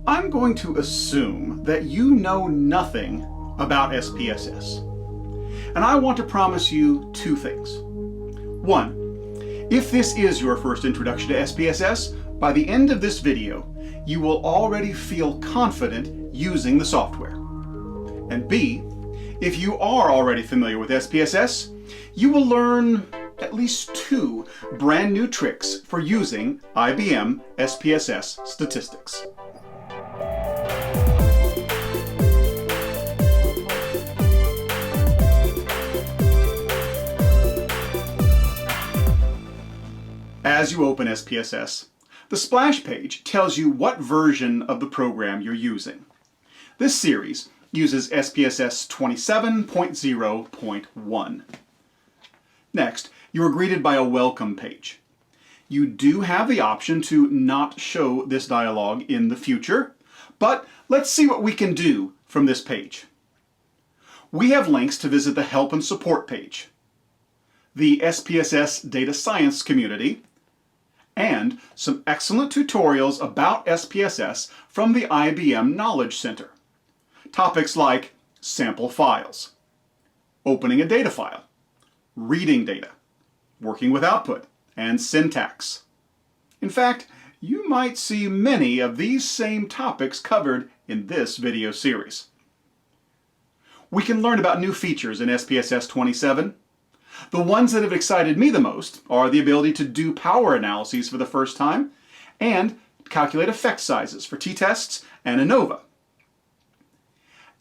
I'm going to assume that you know nothing about SPSS. And I want to promise you two things. One, if this is your first introduction to SPSS, by the end of this video, you will already feel confident using the software. And B, if you are already familiar with SPSS, you will learn at least two brand new tricks for using IBM SPSS statistics. As you open SPSS, the splash page tells you what version of the program you're using. This series uses SPSS 27.0.1. Next, you are greeted by a welcome page. You do have the option to not show this dialog in the future, but let's see what we can do from this page. We have links to visit the help and support page, the SPSS data science community, and some excellent tutorials about SPSS from the IBM Knowledge Center. Topics like sample files, opening a data file, reading data, working with output, and syntax. In fact, you might see many of these same topics covered in this video series. We can learn about new features in SPSS 27. The ones that have excited me the most are the ability to do power analyses for the first time and calculate effect sizes for t-tests and ANOVA.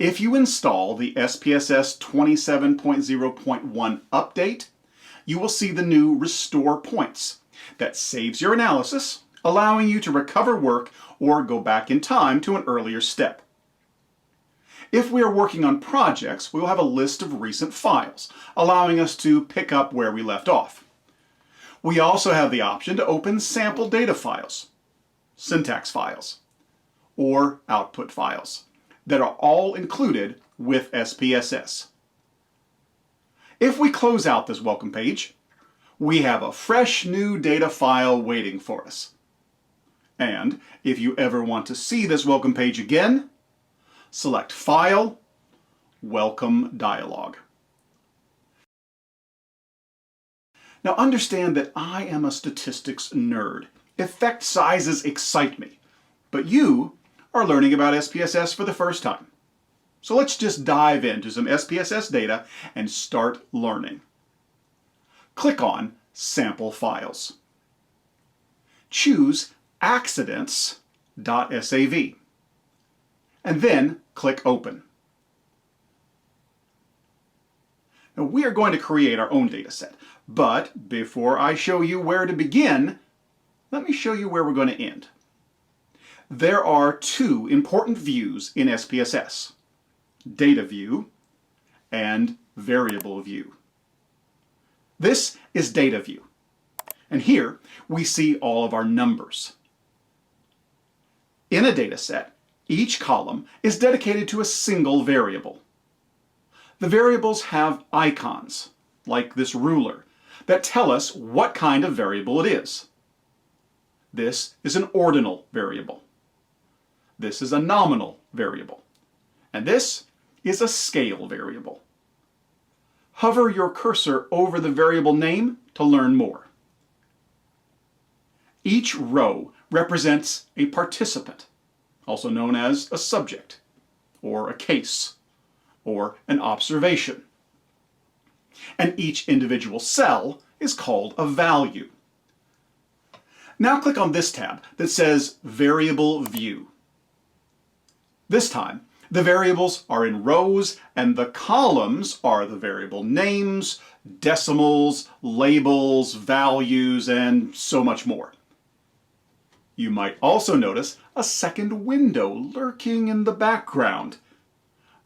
If you install the SPSS 27.0.1 update, you will see the new Restore Points that saves your analysis, allowing you to recover work or go back in time to an earlier step. If we are working on projects, we will have a list of recent files, allowing us to pick up where we left off. We also have the option to open sample data files, syntax files, or output files that are all included with SPSS. If we close out this welcome page, we have a fresh new data file waiting for us. And if you ever want to see this welcome page again, select File, Welcome Dialog. Now understand that I am a statistics nerd. Effect sizes excite me, but you are learning about SPSS for the first time. So let's just dive into some SPSS data and start learning. Click on Sample Files. Choose accidents.sav. And then click Open. Now we are going to create our own data set, but before I show you where to begin, let me show you where we're going to end. There are two important views in SPSS, Data View and Variable View. This is Data View, and here we see all of our numbers. In a data set, each column is dedicated to a single variable. The variables have icons, like this ruler, that tell us what kind of variable it is. This is an ordinal variable. This is a nominal variable. And this is a scale variable. Hover your cursor over the variable name to learn more. Each row represents a participant, also known as a subject, or a case, or an observation. And each individual cell is called a value. Now click on this tab that says Variable View. This time, the variables are in rows and the columns are the variable names, decimals, labels, values, and so much more. You might also notice a second window lurking in the background.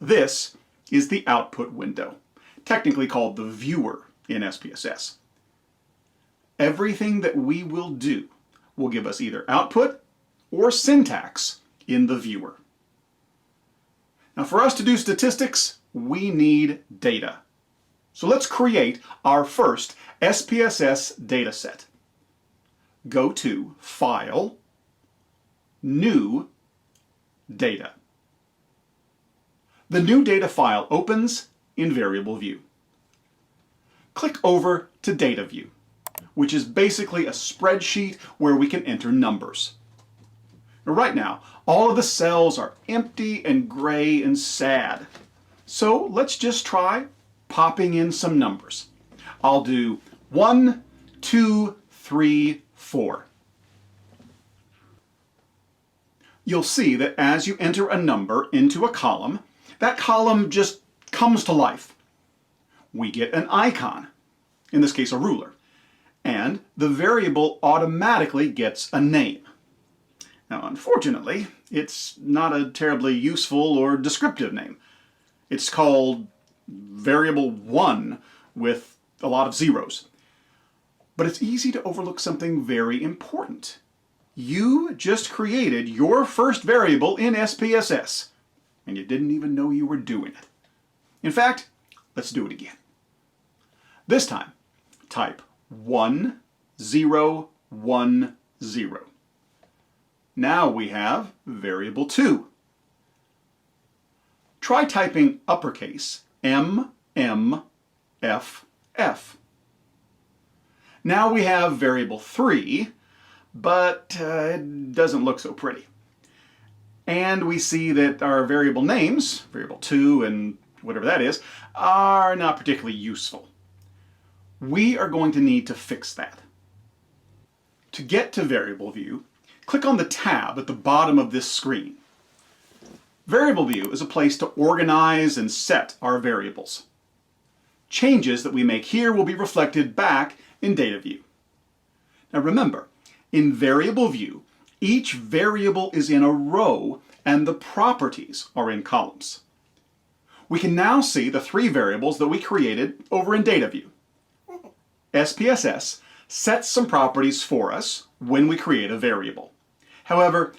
This is the output window, technically called the viewer in SPSS. Everything that we will do will give us either output or syntax in the viewer. Now for us to do statistics, we need data. So let's create our first SPSS dataset. Go to File, New, data. The new data file opens in Variable View. Click over to Data View, which is basically a spreadsheet where we can enter numbers. Now, right now, all of the cells are empty and gray and sad. So let's just try popping in some numbers. I'll do 1, 2, 3, 4. You'll see that as you enter a number into a column, that column just comes to life. We get an icon, in this case a ruler, and the variable automatically gets a name. Now, unfortunately, it's not a terribly useful or descriptive name. It's called variable 1 with a lot of zeros. But it's easy to overlook something very important. You just created your first variable in SPSS, and you didn't even know you were doing it. In fact, let's do it again. This time, type 1, 0, 1, 0. Now we have variable 2. Try typing uppercase M, M, F, F. Now we have variable 3, but it doesn't look so pretty. And we see that our variable names, variable 2 and whatever that is, are not particularly useful. We are going to need to fix that. To get to Variable View, click on the tab at the bottom of this screen. Variable View is a place to organize and set our variables. Changes that we make here will be reflected back in Data View. Now remember, in Variable View, each variable is in a row and the properties are in columns. We can now see the 3 variables that we created over in Data View. SPSS sets some properties for us when we create a variable. However,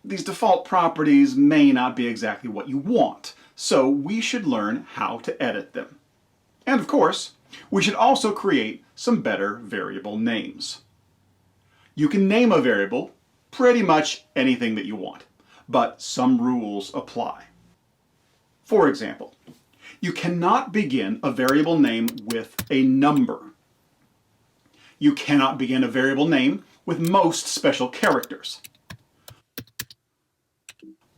these default properties may not be exactly what you want, so we should learn how to edit them. And of course, we should also create some better variable names. You can name a variable pretty much anything that you want, but some rules apply. For example, you cannot begin a variable name with a number. You cannot begin a variable name with most special characters.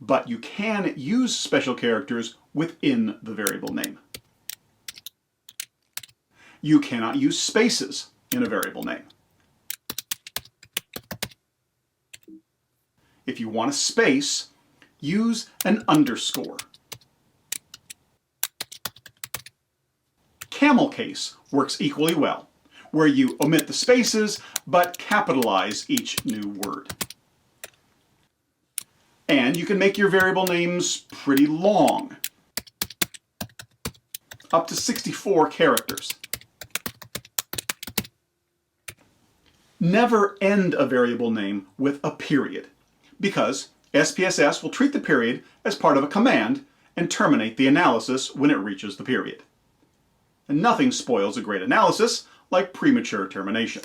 But you can use special characters within the variable name. You cannot use spaces in a variable name. If you want a space, use an underscore. Camel case works equally well, where you omit the spaces but capitalize each new word. And you can make your variable names pretty long, up to 64 characters. Never end a variable name with a period, because SPSS will treat the period as part of a command and terminate the analysis when it reaches the period. And nothing spoils a great analysis like premature termination.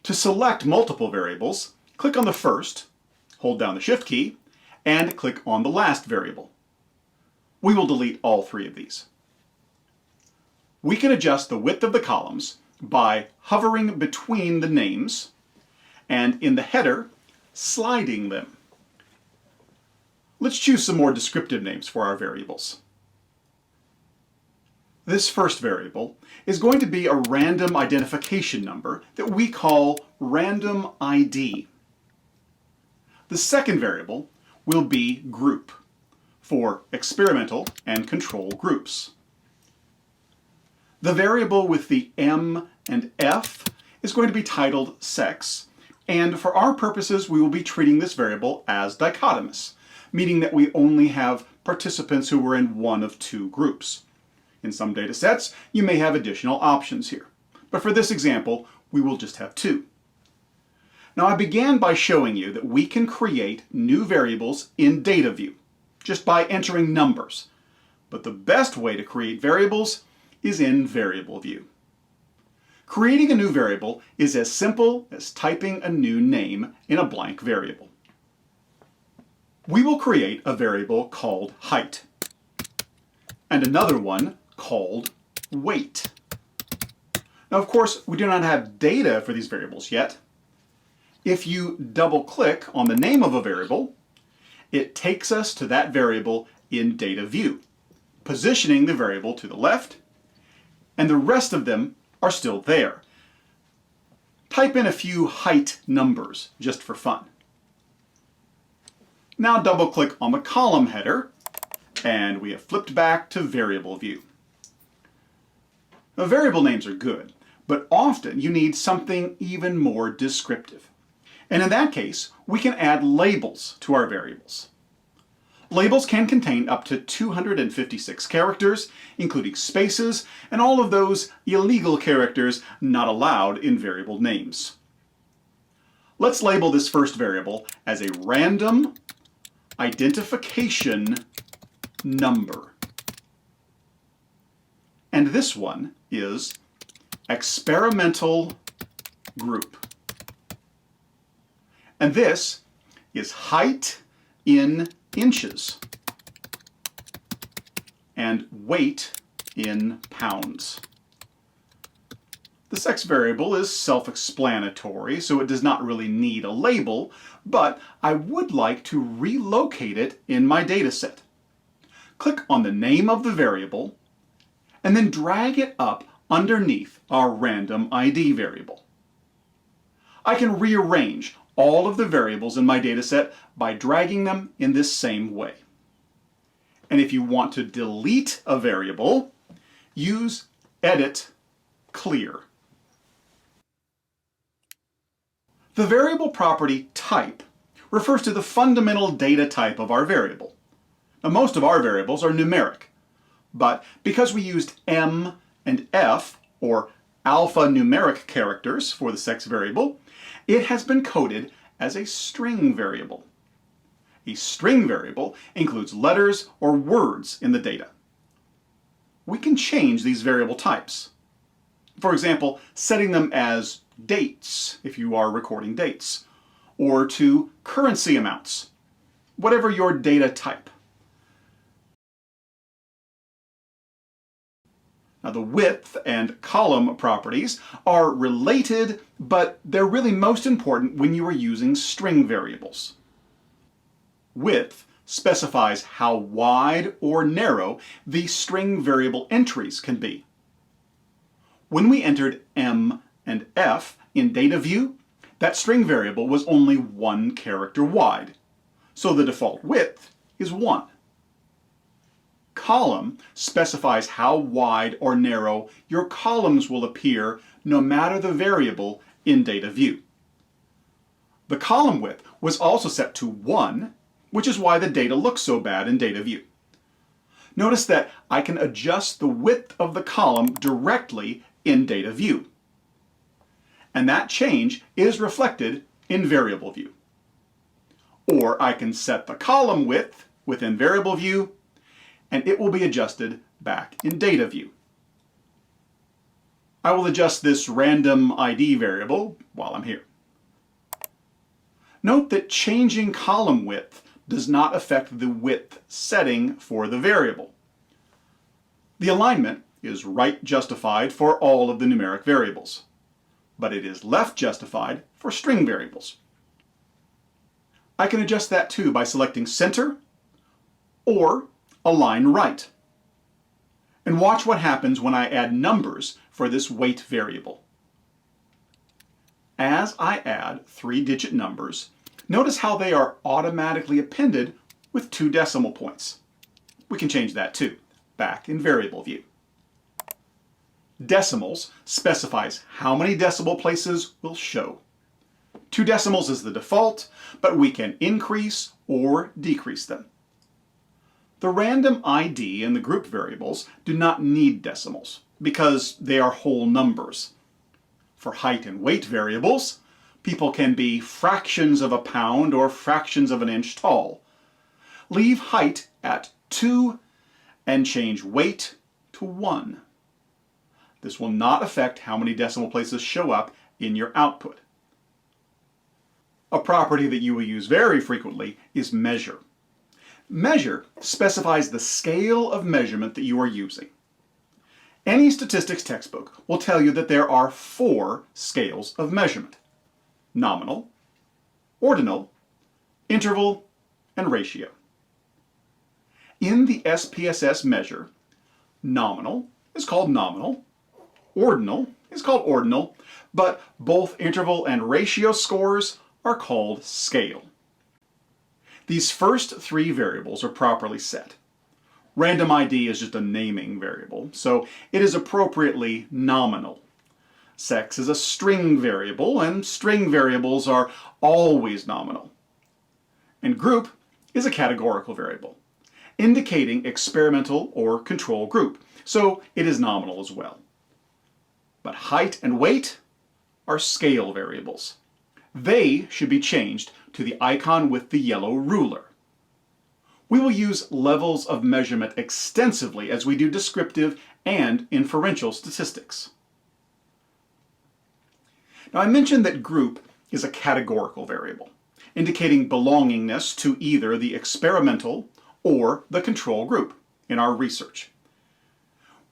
To select multiple variables, click on the first, hold down the Shift key, and click on the last variable. We will delete all 3 of these. We can adjust the width of the columns by hovering between the names and in the header, sliding them. Let's choose some more descriptive names for our variables. This first variable is going to be a random identification number that we call random ID. The second variable will be group for experimental and control groups. The variable with the M and F is going to be titled sex, and for our purposes we will be treating this variable as dichotomous, meaning that we only have participants who were in one of 2 groups. In some data sets, you may have additional options here, but for this example, we will just have 2. Now, I began by showing you that we can create new variables in Data View, just by entering numbers. But the best way to create variables is in Variable View. Creating a new variable is as simple as typing a new name in a blank variable. We will create a variable called height and another one called weight. Now, of course, we do not have data for these variables yet. If you double-click on the name of a variable, it takes us to that variable in data view, positioning the variable to the left, and the rest of them are still there. Type in a few height numbers just for fun. Now double-click on the column header, and we have flipped back to variable view. Now, variable names are good, but often you need something even more descriptive. And in that case, we can add labels to our variables. Labels can contain up to 256 characters, including spaces, and all of those illegal characters not allowed in variable names. Let's label this first variable as a random identification number. And this one is experimental group. And this is height in inches and weight in pounds. The sex variable is self-explanatory, so it does not really need a label, but I would like to relocate it in my dataset. Click on the name of the variable and then drag it up underneath our random ID variable. I can rearrange all of the variables in my dataset by dragging them in this same way. And if you want to delete a variable, use Edit Clear. The variable property type refers to the fundamental data type of our variable. Now, most of our variables are numeric, but because we used M and F, or alphanumeric characters, for the sex variable, it has been coded as a string variable. A string variable includes letters or words in the data. We can change these variable types. For example, setting them as dates, if you are recording dates, or to currency amounts, whatever your data type. Now, the width and column properties are related, but they're really most important when you are using string variables. Width specifies how wide or narrow the string variable entries can be. When we entered M and F in data view, that string variable was only 1 character wide, so the default width is 1. Column specifies how wide or narrow your columns will appear no matter the variable in data view. The column width was also set to 1, which is why the data looks so bad in data view. Notice that I can adjust the width of the column directly in data view. And that change is reflected in variable view. Or I can set the column width within variable view, and it will be adjusted back in data view. I will adjust this random ID variable while I'm here. Note that changing column width does not affect the width setting for the variable. The alignment is right justified for all of the numeric variables, but it is left justified for string variables. I can adjust that too by selecting Center or Align Right. And watch what happens when I add numbers for this weight variable. As I add 3-digit numbers, notice how they are automatically appended with 2 decimal points. We can change that too, back in variable view. Decimals specifies how many decimal places will show. 2 decimals is the default, but we can increase or decrease them. The random ID and the group variables do not need decimals because they are whole numbers. For height and weight variables, people can be fractions of a pound or fractions of an inch tall. Leave height at 2 and change weight to 1. This will not affect how many decimal places show up in your output. A property that you will use very frequently is measure. Measure specifies the scale of measurement that you are using. Any statistics textbook will tell you that there are 4 scales of measurement: nominal, ordinal, interval, and ratio. In the SPSS measure, nominal is called nominal, ordinal is called ordinal, but both interval and ratio scores are called scale. These first 3 variables are properly set. Random ID is just a naming variable, so it is appropriately nominal. Sex is a string variable, and string variables are always nominal. And group is a categorical variable, indicating experimental or control group, so it is nominal as well. But height and weight are scale variables. They should be changed to the icon with the yellow ruler. We will use levels of measurement extensively as we do descriptive and inferential statistics. Now, I mentioned that group is a categorical variable, indicating belongingness to either the experimental or the control group in our research.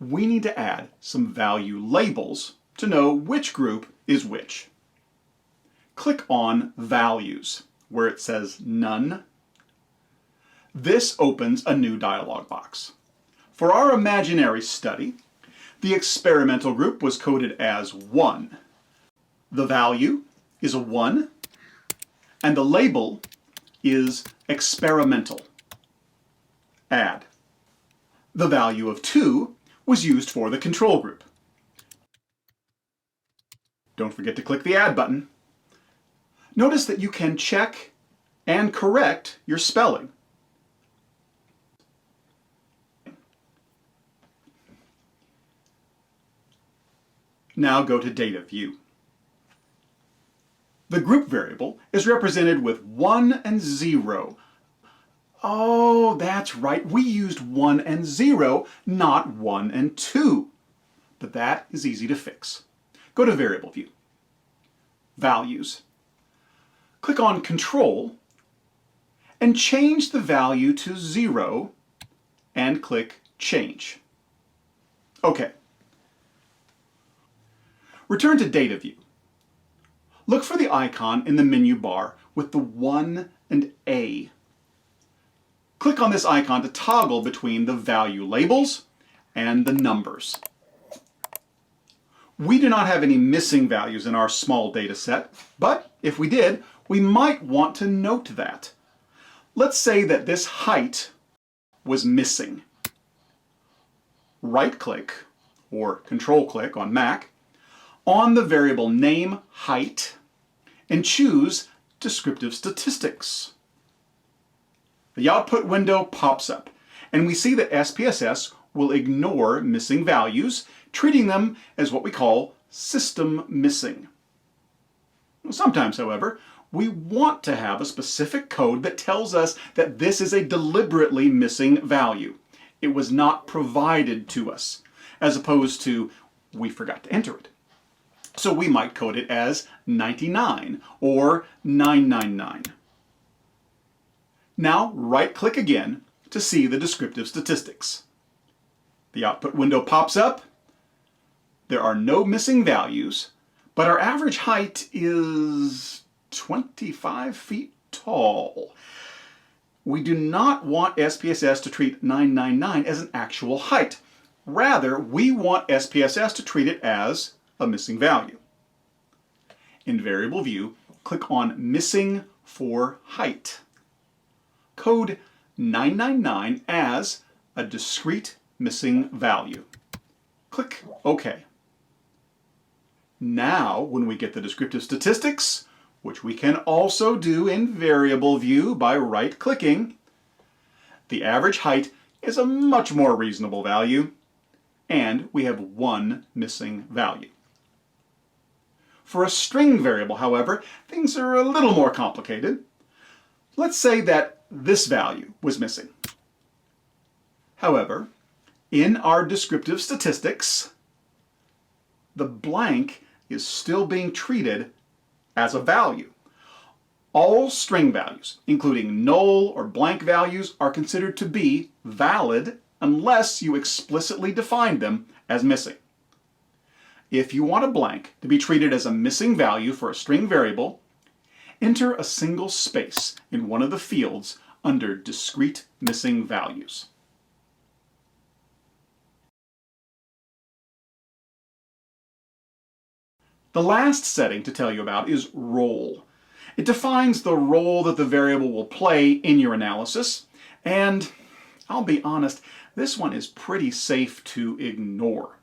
We need to add some value labels to know which group is which. Click on Values, where it says None. This opens a new dialog box. For our imaginary study, the experimental group was coded as 1. The value is a 1, and the label is experimental. Add. The value of 2 was used for the control group. Don't forget to click the Add button. Notice that you can check and correct your spelling. Now go to Data View. The group variable is represented with 1 and 0. Oh, that's right. We used 1 and 0, not 1 and 2. But that is easy to fix. Go to Variable View. Values. Click on Control and change the value to 0 and click Change. OK. Return to Data View. Look for the icon in the menu bar with the 1 and A. Click on this icon to toggle between the value labels and the numbers. We do not have any missing values in our small data set, but if we did, we might want to note that. Let's say that this height was missing. Right-click, or control-click on Mac, on the variable name height, and choose Descriptive Statistics. The output window pops up, and we see that SPSS will ignore missing values, treating them as what we call system missing. Sometimes, however, we want to have a specific code that tells us that this is a deliberately missing value. It was not provided to us, as opposed to we forgot to enter it. So we might code it as 99 or 999. Now right-click again to see the descriptive statistics. The output window pops up. There are no missing values, but our average height is 25 feet tall. We do not want SPSS to treat 999 as an actual height. Rather, we want SPSS to treat it as a missing value. In Variable View, click on Missing for Height. Code 999 as a discrete missing value. Click OK. Now, when we get the descriptive statistics, which we can also do in Variable View by right-clicking, the average height is a much more reasonable value, and we have 1 missing value. For a string variable, however, things are a little more complicated. Let's say that this value was missing. However, in our descriptive statistics, the blank is still being treated as a value. All string values, including null or blank values, are considered to be valid unless you explicitly define them as missing. If you want a blank to be treated as a missing value for a string variable, enter a single space in one of the fields under discrete missing values. The last setting to tell you about is role. It defines the role that the variable will play in your analysis, and I'll be honest, this one is pretty safe to ignore.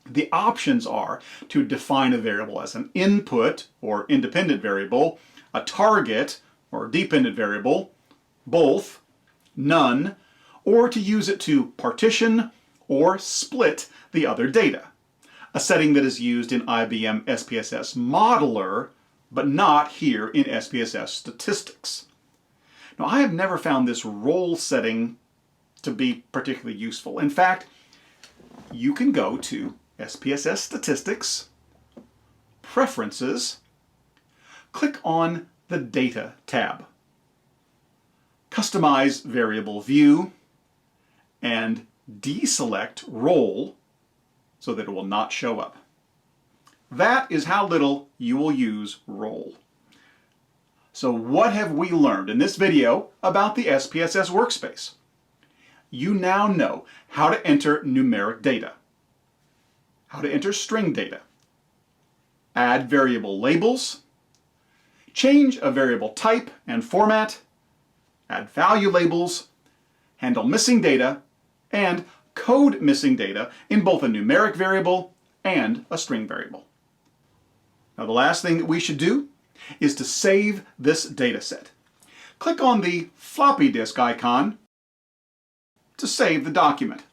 The options are to define a variable as an input or independent variable, a target or dependent variable, both, none, or to use it to partition or split the other data, a setting that is used in IBM SPSS Modeler, but not here in SPSS Statistics. Now, I have never found this role setting to be particularly useful. In fact, you can go to SPSS Statistics, Preferences, click on the Data tab, customize variable view, and deselect role so that it will not show up. That is how little you will use role. So what have we learned in this video about the SPSS workspace? You now know how to enter numeric data, how to enter string data, add variable labels, change a variable type and format, add value labels, handle missing data, and code missing data in both a numeric variable and a string variable. Now, the last thing that we should do is to save this data set. Click on the floppy disk icon to save the document.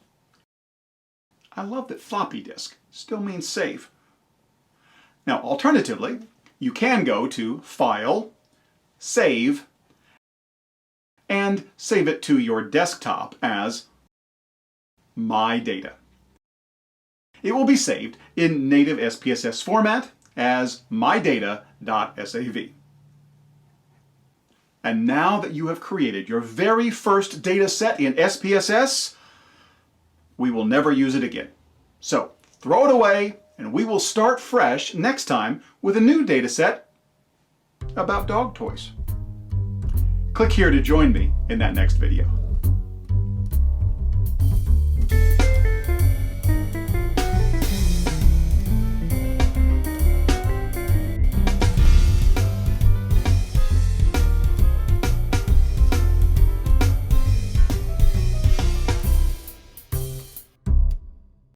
I love that floppy disk still means save. Now, alternatively, you can go to File, Save, and save it to your desktop as My Data. It will be saved in native SPSS format as mydata.sav. And now that you have created your very first data set in SPSS, we will never use it again. So throw it away, and we will start fresh next time with a new data set about dog toys. Click here to join me in that next video.